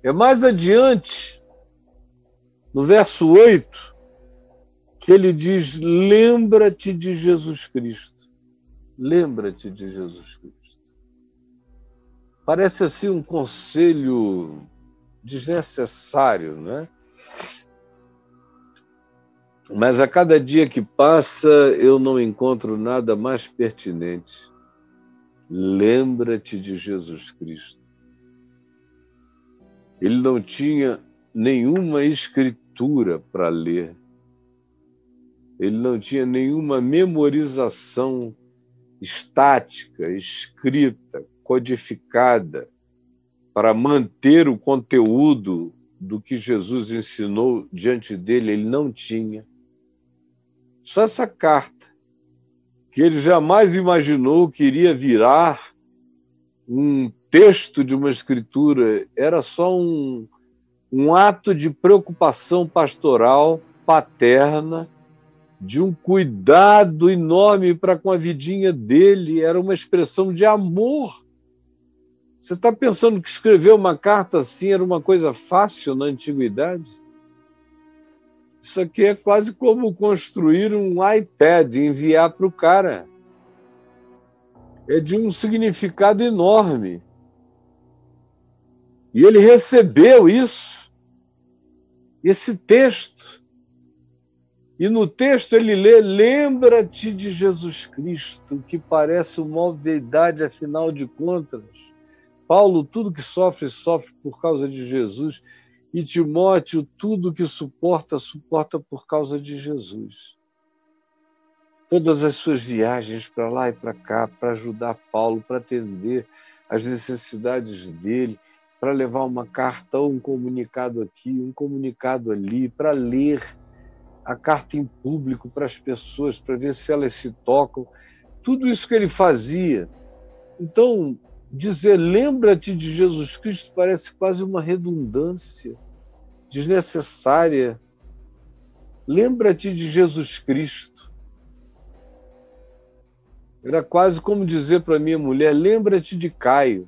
É mais adiante, no verso 8, que ele diz: lembra-te de Jesus Cristo. Lembra-te de Jesus Cristo. Parece assim um conselho desnecessário, né? Mas a cada dia que passa, eu não encontro nada mais pertinente. Lembra-te de Jesus Cristo. Ele não tinha nenhuma escritura para ler. Ele não tinha nenhuma memorização estática, escrita, codificada, para manter o conteúdo do que Jesus ensinou diante dele. Ele não tinha. Só essa carta, que ele jamais imaginou que iria virar um texto de uma escritura, era só um ato de preocupação pastoral, paterna, de um cuidado enorme para com a vidinha dele, era uma expressão de amor. Você está pensando que escrever uma carta assim era uma coisa fácil na antiguidade? Isso aqui é quase como construir um iPad e enviar para o cara. É de um significado enorme. E ele recebeu isso, esse texto. E no texto ele lê: lembra-te de Jesus Cristo, que parece uma obviedade, afinal de contas. Paulo, tudo que sofre, sofre por causa de Jesus. E Timóteo, tudo que suporta, suporta por causa de Jesus. Todas as suas viagens para lá e para cá, para ajudar Paulo, para atender às necessidades dele, para levar uma carta ou um comunicado aqui, um comunicado ali, para ler a carta em público para as pessoas, para ver se elas se tocam. Tudo isso que ele fazia. Então, dizer lembra-te de Jesus Cristo parece quase uma redundância desnecessária. Lembra-te de Jesus Cristo. Era quase como dizer para minha mulher: lembra-te de Caio.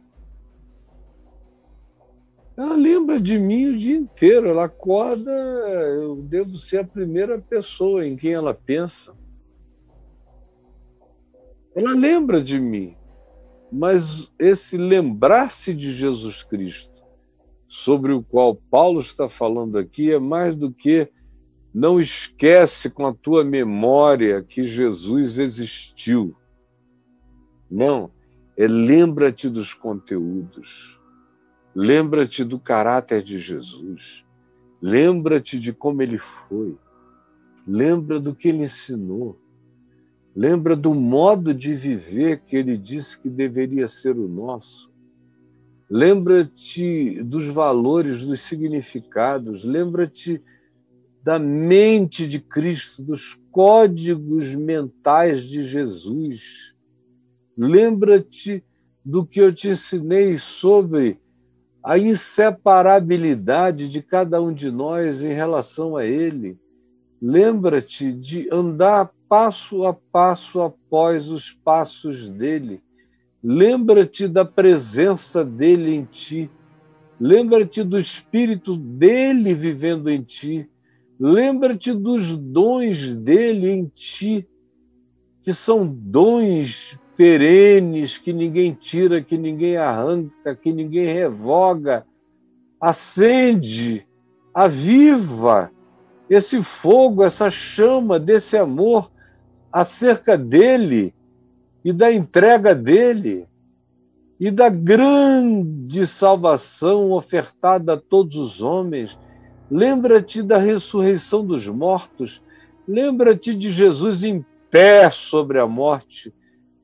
Ela lembra de mim o dia inteiro. Ela acorda, eu devo ser a primeira pessoa em quem ela pensa. Ela lembra de mim. Mas esse lembrar-se de Jesus Cristo, sobre o qual Paulo está falando aqui, é mais do que não esquece com a tua memória que Jesus existiu. Não, é lembra-te dos conteúdos, lembra-te do caráter de Jesus, lembra-te de como ele foi, lembra do que ele ensinou, lembra do modo de viver que ele disse que deveria ser o nosso. Lembra-te dos valores, dos significados, lembra-te da mente de Cristo, dos códigos mentais de Jesus. Lembra-te do que eu te ensinei sobre a inseparabilidade de cada um de nós em relação a Ele. Lembra-te de andar passo a passo após os passos dele. Lembra-te da presença dele em ti. Lembra-te do Espírito dele vivendo em ti. Lembra-te dos dons dele em ti, que são dons perenes, que ninguém tira, que ninguém arranca, que ninguém revoga. Acende, aviva esse fogo, essa chama desse amor acerca dele e da entrega dele e da grande salvação ofertada a todos os homens. Lembra-te da ressurreição dos mortos. Lembra-te de Jesus em pé sobre a morte.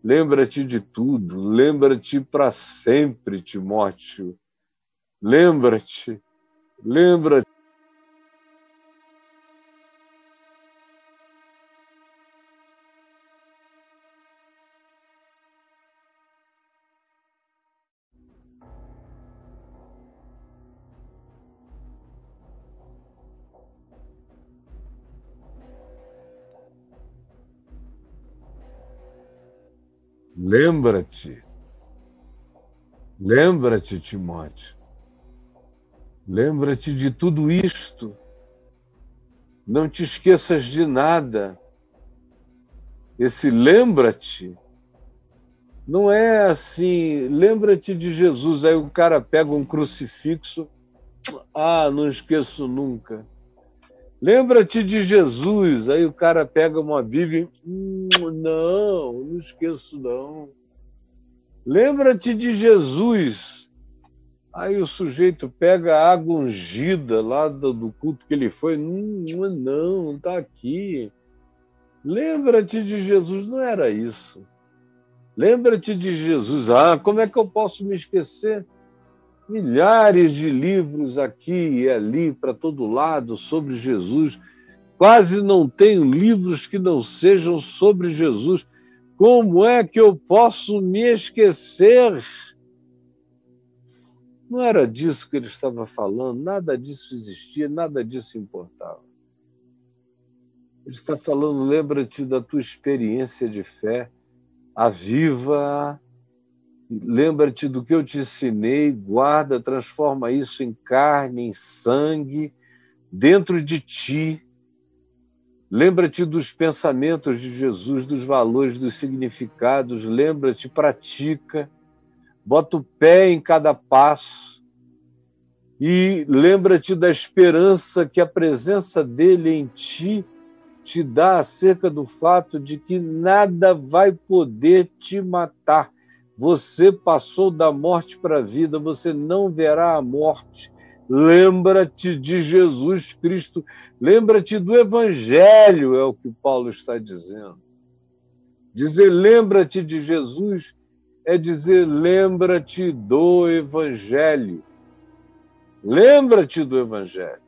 Lembra-te de tudo. Lembra-te para sempre, Timóteo. Lembra-te. Lembra-te. Lembra-te. Lembra-te, Timóteo. Lembra-te de tudo isto. Não te esqueças de nada. Esse lembra-te não é assim, lembra-te de Jesus. Aí o cara pega um crucifixo, não esqueço nunca. Lembra-te de Jesus. Aí o cara pega uma Bíblia e, não esqueço não. Lembra-te de Jesus. Aí o sujeito pega a água ungida lá do culto que ele foi, não está aqui. Lembra-te de Jesus, não era isso. Lembra-te de Jesus. Como é que eu posso me esquecer? Milhares de livros aqui e ali, para todo lado, sobre Jesus. Quase não tenho livros que não sejam sobre Jesus. Como é que eu posso me esquecer? Não era disso que ele estava falando, nada disso existia, nada disso importava. Ele está falando, lembra-te da tua experiência de fé, aviva, lembra-te do que eu te ensinei, guarda, transforma isso em carne, em sangue, dentro de ti. Lembra-te dos pensamentos de Jesus, dos valores, dos significados, lembra-te, pratica, bota o pé em cada passo e lembra-te da esperança que a presença dele em ti te dá acerca do fato de que nada vai poder te matar. Você passou da morte para a vida, você não verá a morte. Lembra-te de Jesus Cristo, lembra-te do Evangelho, é o que Paulo está dizendo. Dizer lembra-te de Jesus é dizer lembra-te do Evangelho. Lembra-te do Evangelho.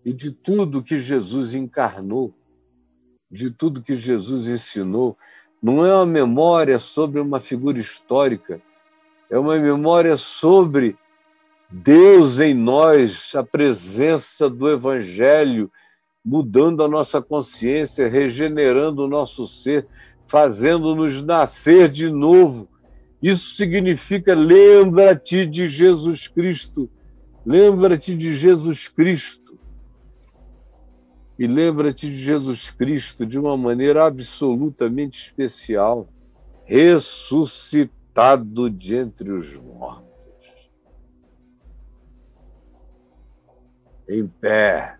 E de tudo que Jesus encarnou, de tudo que Jesus ensinou. Não é uma memória sobre uma figura histórica, é uma memória sobre Deus em nós, a presença do Evangelho, mudando a nossa consciência, regenerando o nosso ser, fazendo-nos nascer de novo. Isso significa lembra-te de Jesus Cristo, lembra-te de Jesus Cristo. E lembra-te de Jesus Cristo de uma maneira absolutamente especial, ressuscitado de entre os mortos. Em pé,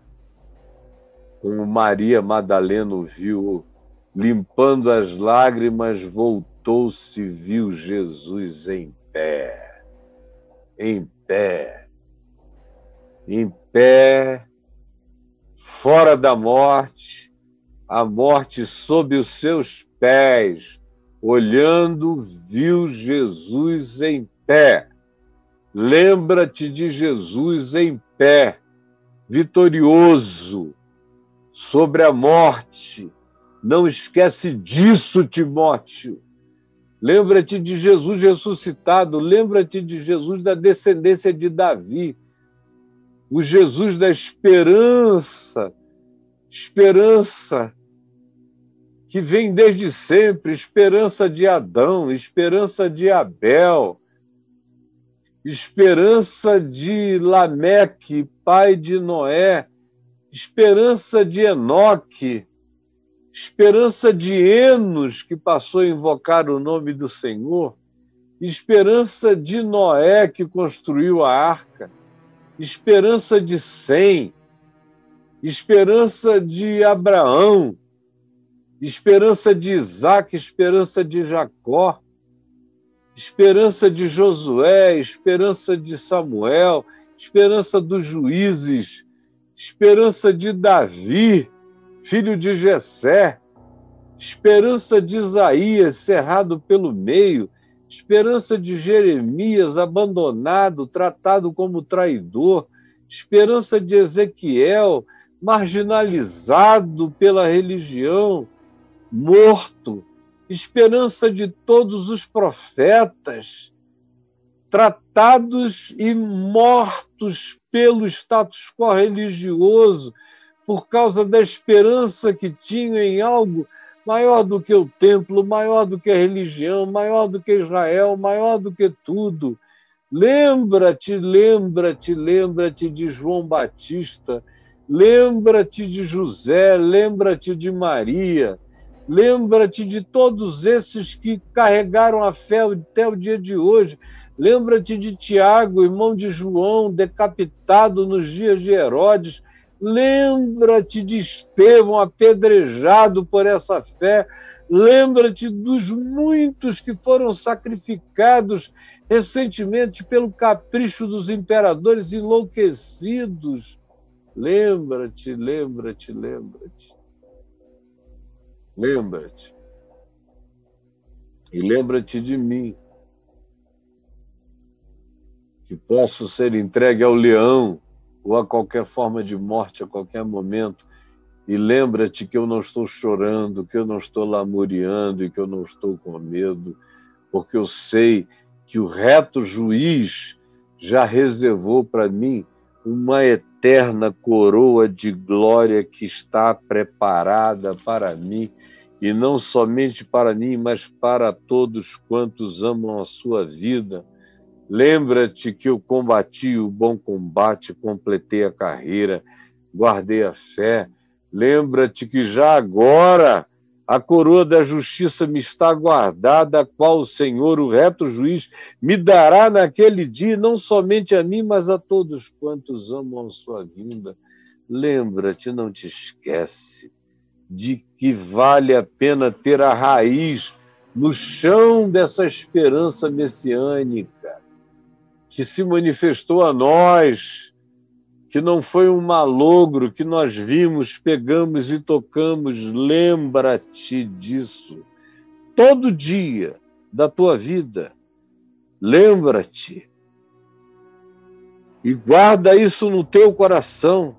como Maria Madalena o viu, limpando as lágrimas, voltou-se e viu Jesus em pé. Em pé. Em pé, fora da morte, a morte sob os seus pés, olhando, viu Jesus em pé. Lembra-te de Jesus em pé, vitorioso sobre a morte. Não esquece disso, Timóteo. Lembra-te de Jesus ressuscitado, lembra-te de Jesus da descendência de Davi, o Jesus da esperança, esperança que vem desde sempre, esperança de Adão, esperança de Abel, esperança de Lameque, pai de Noé, esperança de Enoque, esperança de Enos, que passou a invocar o nome do Senhor, esperança de Noé, que construiu a arca, esperança de Sem, esperança de Abraão, esperança de Isaac, esperança de Jacó, esperança de Josué, esperança de Samuel, esperança dos juízes, esperança de Davi, filho de Jessé, esperança de Isaías, cerrado pelo meio, esperança de Jeremias, abandonado, tratado como traidor, esperança de Ezequiel, marginalizado pela religião, morto, esperança de todos os profetas, tratados e mortos pelo status quo religioso, por causa da esperança que tinham em algo maior do que o templo, maior do que a religião, maior do que Israel, maior do que tudo. Lembra-te, lembra-te, lembra-te de João Batista, lembra-te de José, lembra-te de Maria, lembra-te de todos esses que carregaram a fé até o dia de hoje. Lembra-te de Tiago, irmão de João, decapitado nos dias de Herodes. Lembra-te de Estevão, apedrejado por essa fé. Lembra-te dos muitos que foram sacrificados recentemente pelo capricho dos imperadores enlouquecidos. Lembra-te, lembra-te, lembra-te. Lembra-te. E lembra-te de mim, que posso ser entregue ao leão ou a qualquer forma de morte a qualquer momento. E lembra-te que eu não estou chorando, que eu não estou lamuriando e que eu não estou com medo, porque eu sei que o reto juiz já reservou para mim uma eterna coroa de glória que está preparada para mim, e não somente para mim, mas para todos quantos amam a sua vida. Lembra-te que eu combati o bom combate, completei a carreira, guardei a fé. Lembra-te que já agora a coroa da justiça me está guardada, a qual o Senhor, o reto juiz, me dará naquele dia, não somente a mim, mas a todos quantos amam a sua vinda. Lembra-te, não te esquece, de que vale a pena ter a raiz no chão dessa esperança messiânica, que se manifestou a nós, que não foi um malogro que nós vimos, pegamos e tocamos. Lembra-te disso. Todo dia da tua vida, lembra-te. E guarda isso no teu coração,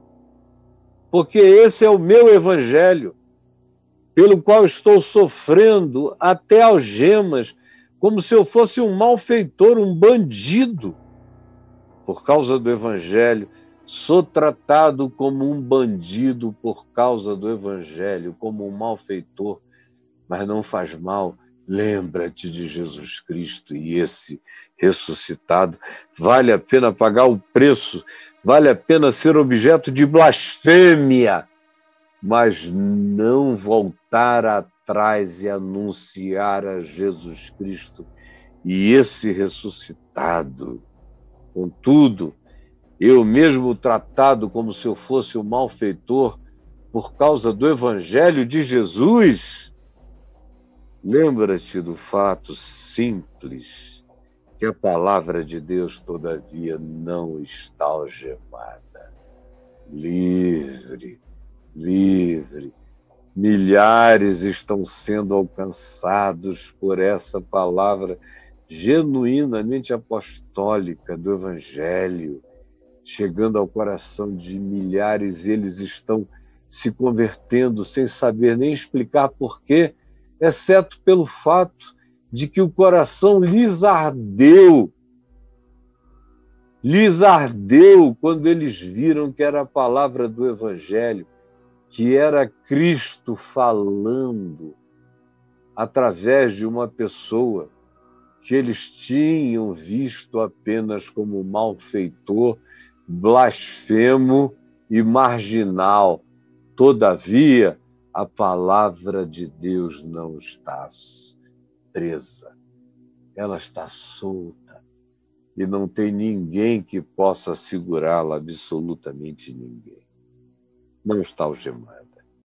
porque esse é o meu evangelho, pelo qual estou sofrendo até algemas, como se eu fosse um malfeitor, um bandido. Por causa do evangelho, sou tratado como um bandido por causa do evangelho, como um malfeitor, mas não faz mal. Lembra-te de Jesus Cristo, e esse ressuscitado vale a pena pagar o preço, vale a pena ser objeto de blasfêmia, mas não voltar atrás e anunciar a Jesus Cristo e esse ressuscitado. Contudo, eu mesmo tratado como se eu fosse um malfeitor por causa do evangelho de Jesus, lembra-te do fato simples que a palavra de Deus, todavia, não está algemada. Livre, livre. Milhares estão sendo alcançados por essa palavra genuinamente apostólica do Evangelho, chegando ao coração de milhares. Eles estão se convertendo sem saber nem explicar por quê, exceto pelo fato de que o coração lhes ardeu quando eles viram que era a palavra do Evangelho, que era Cristo falando através de uma pessoa que eles tinham visto apenas como malfeitor, blasfemo e marginal. Todavia, a palavra de Deus não está presa, ela está solta, e não tem ninguém que possa segurá-la, absolutamente ninguém. Não está algemada.